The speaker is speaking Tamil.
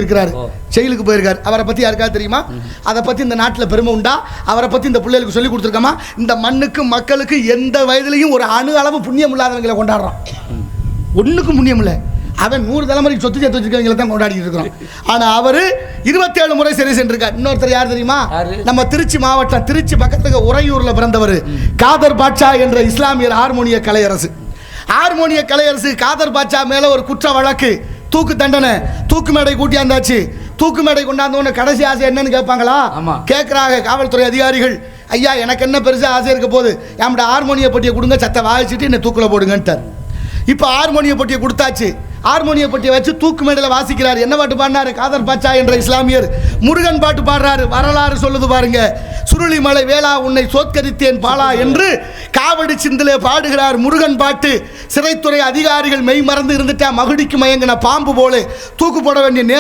இருக்கிறாரு, செயலுக்கு போயிருக்காரு. அவரை பத்தி யாருக்காவது தெரியுமா? அதை பத்தி இந்த நாட்டில் பெருமை உண்டா? அவரை பத்தி இந்த பிள்ளைகளுக்கு சொல்லி கொடுத்துருக்கோமா? இந்த மண்ணுக்கு மக்களுக்கு எந்த வயதிலையும் ஒரு அணு அளவு புண்ணியம் இல்லாதவங்களை கொண்டாடுறான். ஒன்றுக்கும் புண்ணியம் இல்லை. அவன் 100 தலைமுறைக்கு சொத்து சேர்த்து வச்சிருக்கவங்களை தான் கொண்டாடிட்டு இருக்கிறோம். ஆனால் அவர் 27 முறை சரி சென்றிருக்கார். இன்னொருத்தர் யார் தெரியுமா? நம்ம திருச்சி மாவட்டம், திருச்சி பக்கத்துக்கு உறையூர்ல பிறந்தவர் காதர் பாட்சா என்ற இஸ்லாமியர் ஹார்மோனிய கலையரசு. ஹார்மோனிய கலையரசு காதர் பாட்சா மேல ஒரு குற்ற வழக்கு, தூக்கு தண்டனை, தூக்கு மேடை கூட்டியாந்தாச்சு. தூக்கு மேடை கொண்டாந்தோன்னு கடைசி ஆசை என்னன்னு கேட்பாங்களா? கேட்குறாங்க காவல்துறை அதிகாரிகள். ஐயா, எனக்கு என்ன பெருசாக ஆசை இருக்க போது, நம்மட ஹார்மோனிய பட்டியை கொடுங்க, சத்த வாசிச்சுட்டு என்ன தூக்கில் போடுங்கன்ட்டார். இப்போ ஹார்மோனிய பட்டியை கொடுத்தாச்சு. ஹார்மோனிய பட்டியை வச்சு தூக்கு மேடையில் வாசிக்கிறார். என்ன பாட்டு பாடினாரு? காதர் பாட்சா என்ற இஸ்லாமியர் முருகன் பாட்டு பாடுறாரு. வரலாறு சொல்லுது பாருங்க. சுருளிமலை வேளா உன்னை சோத்கரித்தேன் பாலா என்று காவடி சிந்திலே பாடுகிறார் முருகன் பாட்டு. சிறைத்துறை அதிகாரிகள் மெய் மறந்து இருந்துட்டா மகுடிக்கு மயங்கின பாம்பு போல தூக்கு போட வேண்டிய